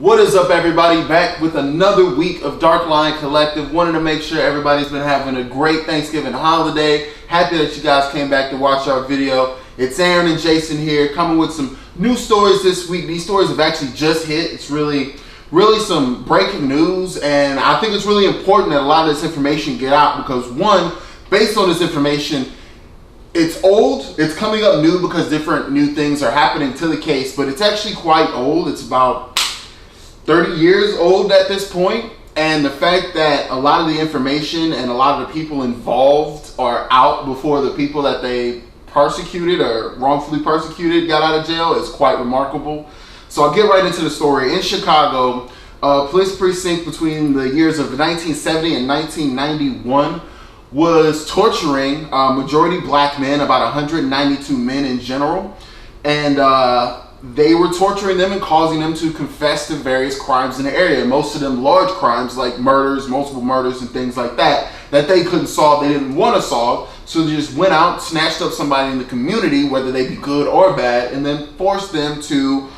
What is up, everybody? Back with another week of DarkLion Collective. Wanted to make sure everybody's been having a great Thanksgiving holiday. Happy that you guys came back to watch our video. It's Aaron and Jason here, coming with some new stories this week. These stories have actually just hit. It's really some breaking news, and I think it's really important that a lot of this information get out because, one, based on this information, it's old, it's coming up new because different new things are happening to the case, but it's actually quite old. It's about 30 years old at this point, and the fact that a lot of the information and a lot of the people involved are out before the people that they persecuted or wrongfully persecuted got out of jail is quite remarkable. So I'll get right into the story. In Chicago, a police precinct between the years of 1970 and 1991 was torturing majority black men, about 192 men in general, and they were torturing them and causing them to confess to various crimes in the area. Most of them large crimes like murders, multiple murders and things like that they couldn't solve, they didn't want to solve. So they just went out, snatched up somebody in the community, whether they be good or bad, and then forced them to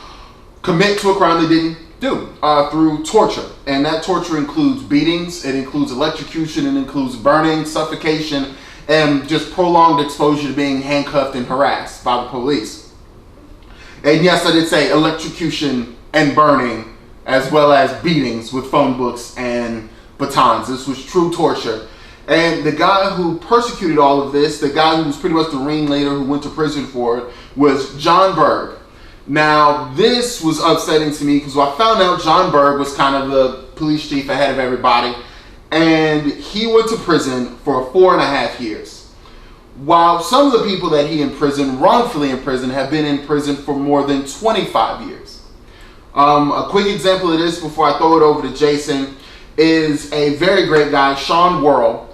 commit to a crime they didn't do through torture. And that torture includes beatings, it includes electrocution, it includes burning, suffocation, and just prolonged exposure to being handcuffed and harassed by the police. And yes, I did say electrocution and burning, as well as beatings with phone books and batons. This was true torture. And the guy who persecuted all of this, the guy who was pretty much the ringleader who went to prison for it, was Jon Burge. Now, this was upsetting to me because I found out Jon Burge was kind of the police chief ahead of everybody, and he went to prison for 4.5 years. While some of the people that he imprisoned, wrongfully imprisoned, have been in prison for more than 25 years. A quick example of this before I throw it over to Jason is a very great guy, Shaw Worrell,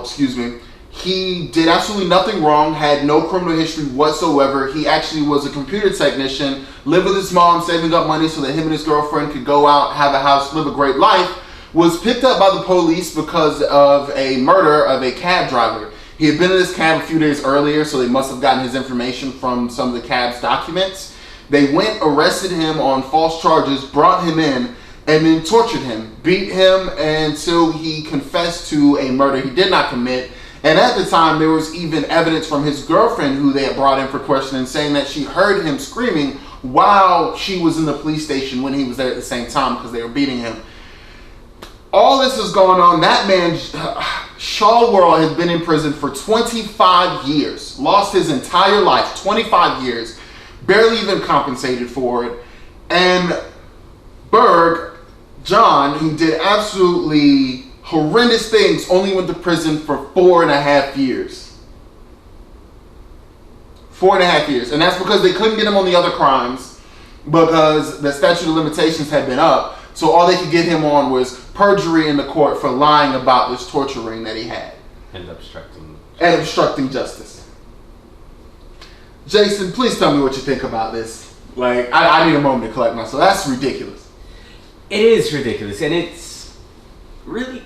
excuse me. He did absolutely nothing wrong, had no criminal history whatsoever. He actually was a computer technician, lived with his mom, saving up money so that him and his girlfriend could go out, have a house, live a great life. Was picked up by the police because of a murder of a cab driver. He had been in this cab a few days earlier, so they must have gotten his information from some of the cab's documents. They went, arrested him on false charges, brought him in, and then tortured him, beat him until he confessed to a murder he did not commit. And at the time, there was even evidence from his girlfriend who they had brought in for questioning, saying that she heard him screaming while she was in the police station when he was there at the same time because they were beating him. All this is going on. That man, Shaw Worrell, has been in prison for 25 years. Lost his entire life, 25 years. Barely even compensated for it. And Burge, John, who did absolutely horrendous things, only went to prison for 4.5 years. 4.5 years. And that's because they couldn't get him on the other crimes because the statute of limitations had been up. So all they could get him on was perjury in the court for lying about this torture ring that he had. And obstructing justice. Jason, please tell me what you think about this. Like, I need a moment to collect myself. That's ridiculous. It is ridiculous, and it's really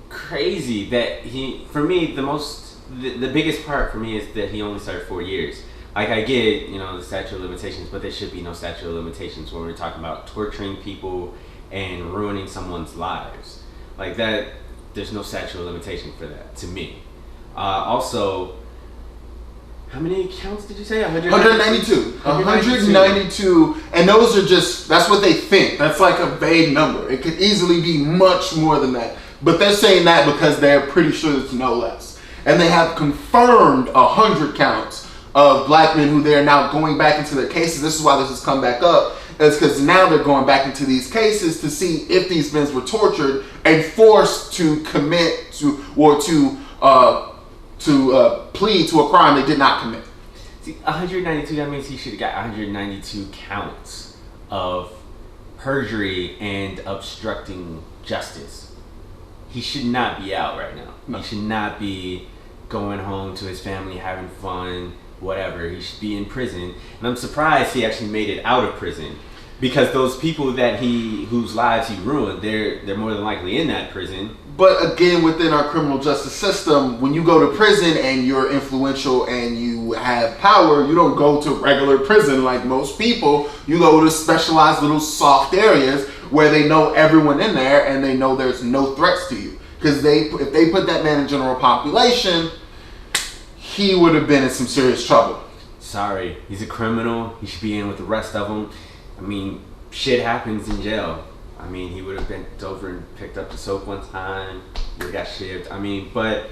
crazy that for me, the biggest part for me is that he only served 4 years. Like, I get, the statute of limitations, but there should be no statute of limitations when we're talking about torturing people and ruining someone's lives. Like that, there's no statute of limitation for that, to me. Also, how many counts did you say? 192. 192. And those are just, that's what they think. That's like a vague number. It could easily be much more than that. But they're saying that because they're pretty sure it's no less. And they have confirmed 100 counts of black men who they're now going back into their cases. This is why this has come back up. Is because now they're going back into these cases to see if these men were tortured and forced to commit to or to plead to a crime they did not commit. See, 192, that means he should have got 192 counts of perjury and obstructing justice. He should not be out right now. No. He should not be going home to his family, having fun, whatever. He should be in prison. And I'm surprised he actually made it out of prison. Because those people whose lives he ruined, they're more than likely in that prison. But again, within our criminal justice system, when you go to prison and you're influential and you have power, you don't go to regular prison like most people. You go to specialized little soft areas where they know everyone in there and they know there's no threats to you. Because if they put that man in general population, he would have been in some serious trouble. Sorry, he's a criminal. He should be in with the rest of them. I mean, shit happens in jail. I mean, he would have bent over and picked up the soap one time. Would have got shivved. I mean, but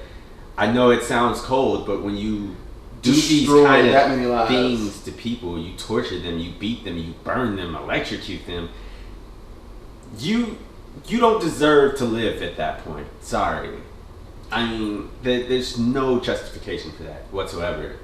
I know it sounds cold, but when you do these kind of things to people, you torture them, you beat them, you burn them, electrocute them, you don't deserve to live at that point. Sorry. I mean, there's no justification for that whatsoever.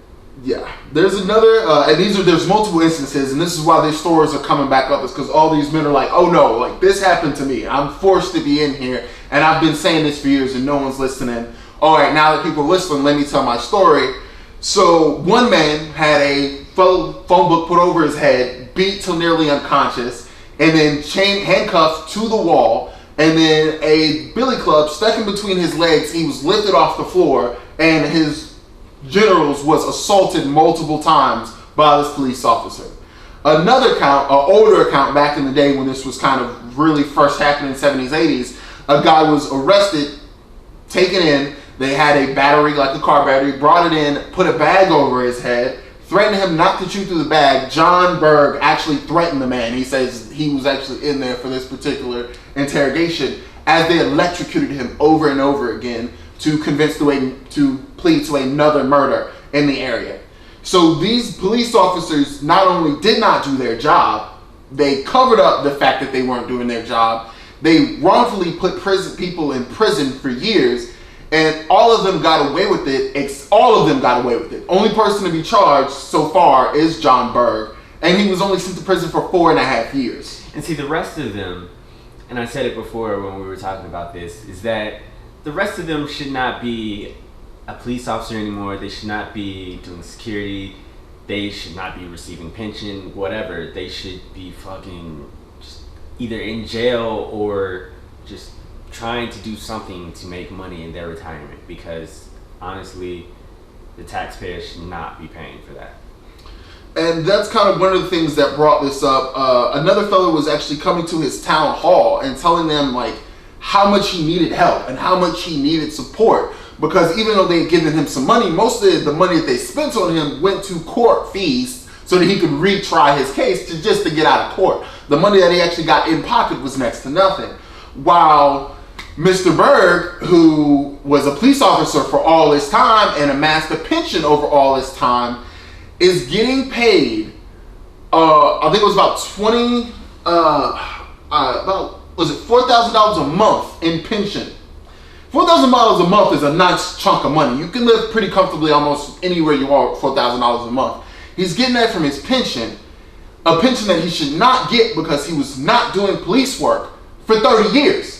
Yeah, there's another, and there's multiple instances, and this is why these stories are coming back up, is because all these men are like, oh no, like this happened to me. I'm forced to be in here, and I've been saying this for years, and no one's listening. All right, now that people are listening, let me tell my story. So one man had a phone book put over his head, beat till nearly unconscious, and then handcuffed to the wall, and then a billy club stuck in between his legs. He was lifted off the floor, and his generals was assaulted multiple times by this police officer. Another account, an older account back in the day when this was kind of really first happening in the 70s, 80s, a guy was arrested, taken in, they had a battery, like a car battery, brought it in, put a bag over his head, threatened him not to chew through the bag. Jon Burge actually threatened the man. He says he was actually in there for this particular interrogation, as they electrocuted him over and over again to convince the way to plead to another murder in the area. So these police officers not only did not do their job, they covered up the fact that they weren't doing their job. They wrongfully put people in prison for years, and all of them got away with it. All of them got away with it. Only person to be charged so far is Jon Burge, and he was only sent to prison for 4.5 years. And see, the rest of them, and I said it before when we were talking about this, is that the rest of them should not be a police officer anymore. They should not be doing security. They should not be receiving pension, whatever. They should be fucking just either in jail or just trying to do something to make money in their retirement, because honestly, the taxpayers should not be paying for that. And that's kind of one of the things that brought this up. Another fellow was actually coming to his town hall and telling them like how much he needed help and how much he needed support, because even though they had given him some money, most of the money that they spent on him went to court fees so that he could retry his case just to get out of court. The money that he actually got in pocket was next to nothing. While Mr. Burge, who was a police officer for all this time and amassed a pension over all this time, is getting paid, I think it was about $4,000 a month in pension. $4,000 a month is a nice chunk of money. You can live pretty comfortably almost anywhere you are with $4,000 a month. He's getting that from his pension, a pension that he should not get because he was not doing police work for 30 years.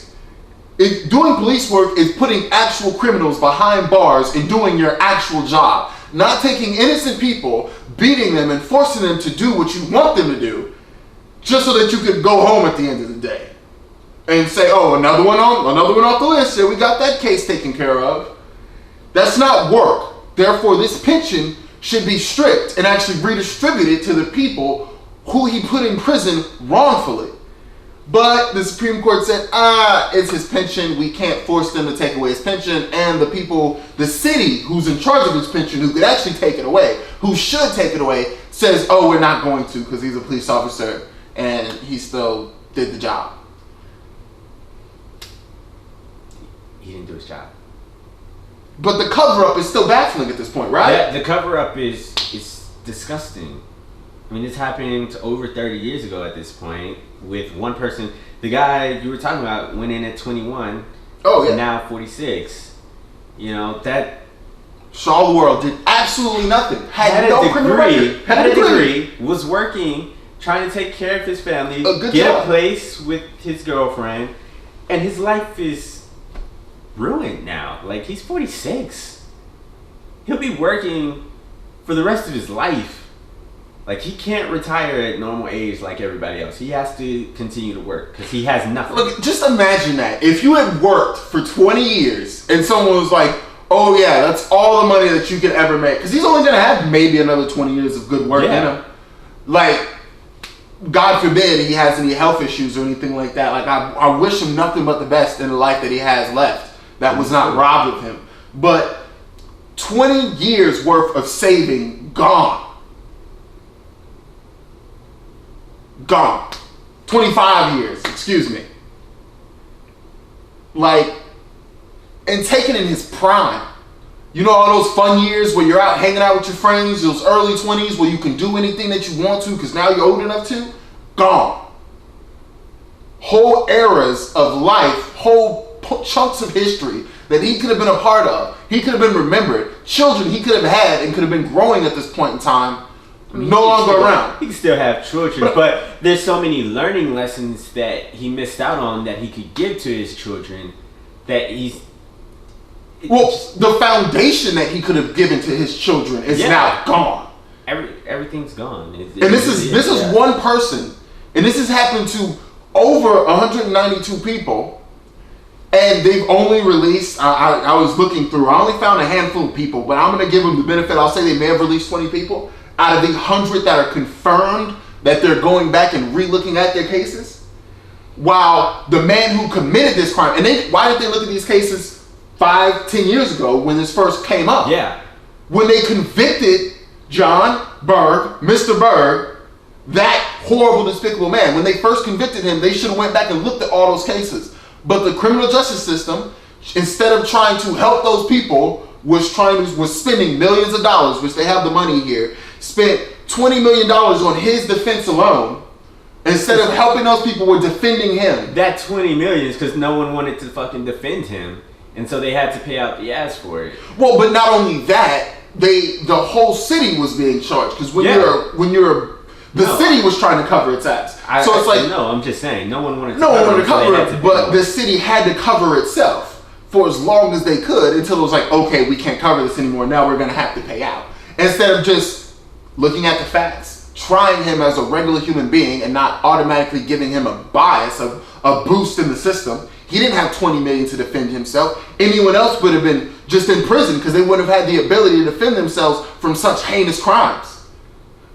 Doing police work is putting actual criminals behind bars and doing your actual job. Not taking innocent people, beating them, and forcing them to do what you want them to do, just so that you could go home at the end of the day and say, "Oh, another one off the list. Yeah, we got that case taken care of." That's not work. Therefore, this pension should be stripped and actually redistributed to the people who he put in prison wrongfully. But the Supreme Court said, it's his pension. We can't force them to take away his pension. And the people, the city who's in charge of his pension, who could actually take it away, who should take it away, says, oh, we're not going to because he's a police officer and he still did the job. He didn't do his job. But the cover-up is still baffling at this point, right? Yeah, the cover-up is disgusting. I mean, this happened over 30 years ago at this point with one person. The guy you were talking about went in at 21. Oh, yeah. Now 46. You know, that... Saw the world, did absolutely nothing. Had no criminal record. Had a degree, was working, trying to take care of his family, get a place with his girlfriend, and his life is ruined now. Like, he's 46. He'll be working for the rest of his life Like, he can't retire at normal age like everybody else. He has to continue to work because he has nothing. Look, just imagine that. If you had worked for 20 years and someone was like, oh yeah, that's all the money that you could ever make. Because he's only going to have maybe another 20 years of good work in him. Like, God forbid he has any health issues or anything like that. Like, I wish him nothing but the best in the life that he has left. That was not robbed of him. But 20 years worth of saving, gone. Gone. 25 years, excuse me. Like, and taken in his prime. You know, all those fun years where you're out hanging out with your friends, those early 20s where you can do anything that you want to because now you're old enough to? Gone. Whole eras of life, whole chunks of history that he could have been a part of. He could have been remembered. Children he could have had and could have been growing at this point in time. I mean, no longer around. He can still have children, but there's so many learning lessons that he missed out on that he could give to his children that he's... Well, the foundation that he could have given to his children is now gone. Everything's gone. And this is one person, and this has happened to over 192 people, and they've only released, I was looking through, I only found a handful of people, but I'm going to give them the benefit, I'll say they may have released 20 people. Out of the 100 that are confirmed that they're going back and re-looking at their cases, while the man who committed this crime, and why did they look at these cases 5-10 years ago when this first came up? Yeah. When they convicted Jon Burge, Mr. Burge, that horrible, despicable man, when they first convicted him, they should have went back and looked at all those cases. But the criminal justice system, instead of trying to help those people, was spending millions of dollars, which they have the money here, spent $20 million on his defense alone, instead of helping those people who were defending him. That $20 million is because no one wanted to fucking defend him, and so they had to pay out the ass for it. Well, but not only that, the whole city was being charged because the city was trying to cover its ass. I'm just saying, no one wanted to cover it, but the city had to cover itself for as long as they could until it was like, okay, we can't cover this anymore. Now we're going to have to pay out. Instead of just looking at the facts, trying him as a regular human being and not automatically giving him a bias, a boost in the system. He didn't have 20 million to defend himself. Anyone else would have been just in prison because they wouldn't have had the ability to defend themselves from such heinous crimes.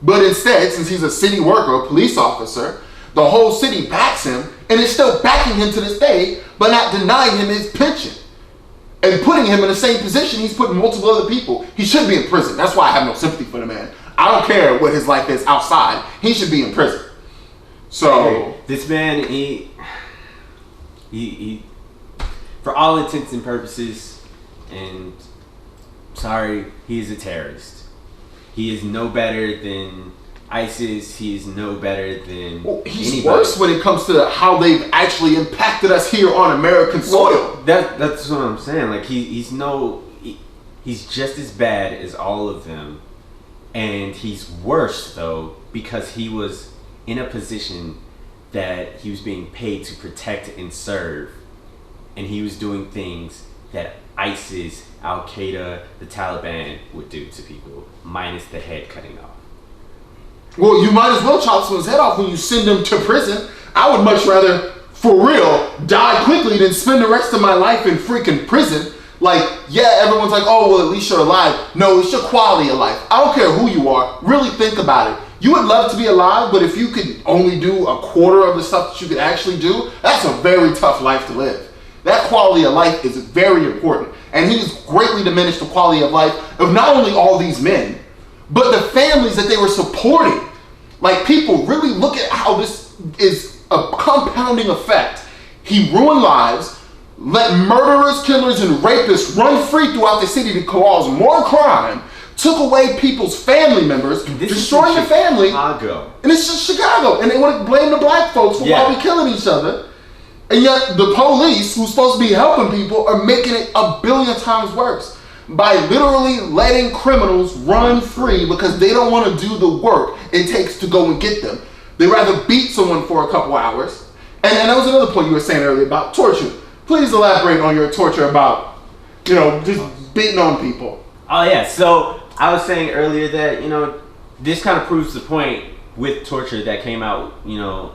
But instead, since he's a city worker, a police officer, the whole city backs him and is still backing him to this day, but not denying him his pension. And putting him in the same position he's putting multiple other people. He should be in prison. That's why I have no sympathy for the man. I don't care what his life is outside. He should be in prison. So this man, he for all intents and purposes, and sorry, he is a terrorist. He is no better than ISIS. He is no better than he's anybody. Worse when it comes to how they've actually impacted us here on American soil. That's what I'm saying. Like he's just as bad as all of them, and he's worse though because he was in a position that he was being paid to protect and serve, and he was doing things that ISIS, Al Qaeda, the Taliban would do to people, minus the head cutting off. Well, you might as well chop someone's head off when you send them to prison. I would much rather, for real, die quickly than spend the rest of my life in freaking prison. Like, yeah, everyone's like, oh, well, at least you're alive. No, it's your quality of life. I don't care who you are. Really think about it. You would love to be alive, but if you could only do a quarter of the stuff that you could actually do, that's a very tough life to live. That quality of life is very important. And he's greatly diminished the quality of life of not only all these men, but the families that they were supporting. Like, people really look at how this is a compounding effect. He ruined lives, let murderers, killers, and rapists run free throughout the city to cause more crime, took away people's family members, destroying the family. Chicago. And it's just Chicago. And they want to blame the black folks for why we're killing each other. And yet the police, who's supposed to be helping people, are making it a billion times worse by literally letting criminals run free because they don't want to do the work it takes to go and get them. They rather beat someone for a couple hours. And that was another point you were saying earlier about torture. Please elaborate on your torture about, just beating on people. Oh yeah, so I was saying earlier that, this kind of proves the point with torture that came out. You know,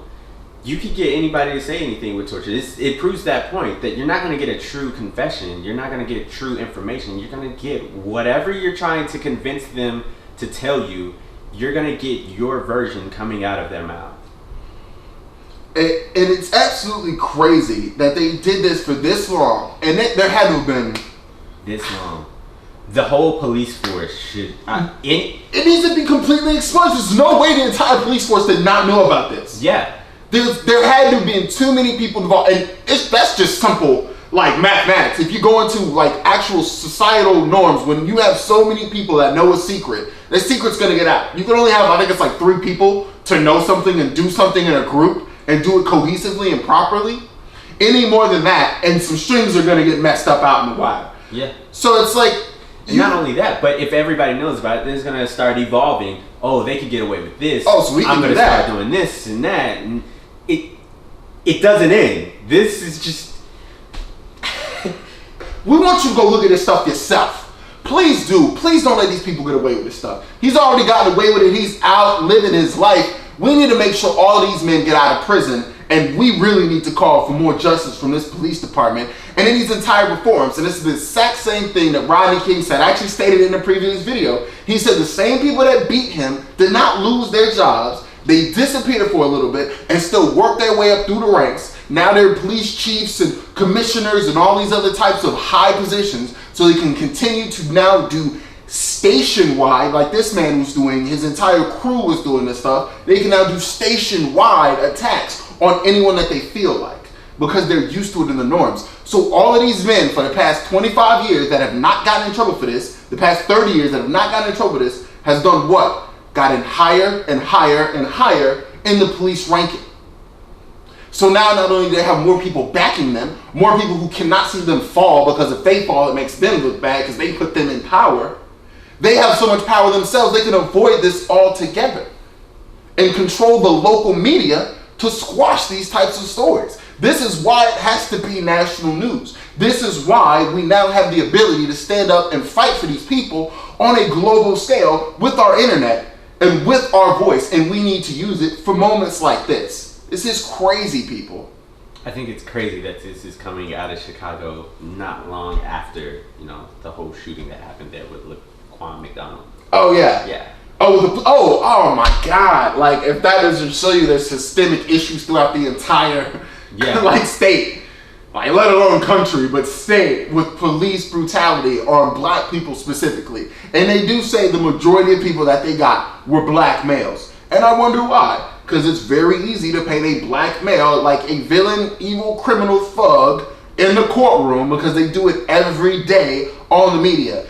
you could get anybody to say anything with torture. It proves that point that you're not going to get a true confession. You're not going to get true information. You're going to get whatever you're trying to convince them to tell you. You're going to get your version coming out of their mouth. And it's absolutely crazy that they did this for this long, and there had to have been this long. The whole police force should. It needs to be completely expunged. There's no way the entire police force did not know about this. Yeah. There had to have been too many people involved, and that's just simple, like mathematics. If you go into like actual societal norms, when you have so many people that know a secret, the secret's gonna get out. You can only have, I think it's like 3 people to know something and do something in a group and do it cohesively and properly. Any more than that, and some strings are gonna get messed up out in the wild. Yeah. So it's like, and not only that, but if everybody knows about it, then it's gonna start evolving. Oh, they could get away with this. Oh, so we can I'm gonna do that. start doing this and that, and it doesn't end. This is just. We want you to go look at this stuff yourself. Please do. Please don't let these people get away with this stuff. He's already gotten away with it. He's out living his life. We need to make sure all these men get out of prison, and we really need to call for more justice from this police department and in these entire reforms. And this is the exact same thing that Rodney King said. I actually stated in the previous video. He said the same people that beat him did not lose their jobs. They disappeared for a little bit and still worked their way up through the ranks. Now they're police chiefs and commissioners and all these other types of high positions, so they can continue to now do station-wide, like this man was doing, his entire crew was doing this stuff. They can now do station-wide attacks on anyone that they feel like, because they're used to it in the norms. So all of these men for the past 25 years that have not gotten in trouble for this, the past 30 years that have not gotten in trouble for this, has done what? Gotten higher and higher and higher in the police ranking. So now not only do they have more people backing them, more people who cannot see them fall, because if they fall it makes them look bad because they put them in power. They have so much power themselves they can avoid this altogether and control the local media to squash these types of stories. This is why it has to be national news. This is why we now have the ability to stand up and fight for these people on a global scale with our internet and with our voice, and we need to use it for moments like this. This is crazy, people. I think it's crazy that this is coming out of Chicago not long after, you know, the whole shooting that happened there with Laquan McDonald. Oh yeah. Yeah. Oh my God! Like, if that doesn't show you there's systemic issues throughout the entire like state, like let alone country, but state, with police brutality on black people specifically. And they do say the majority of people that they got were black males, and I wonder why. Because it's very easy to paint a black male like a villain, evil, criminal thug in the courtroom, because they do it every day on the media.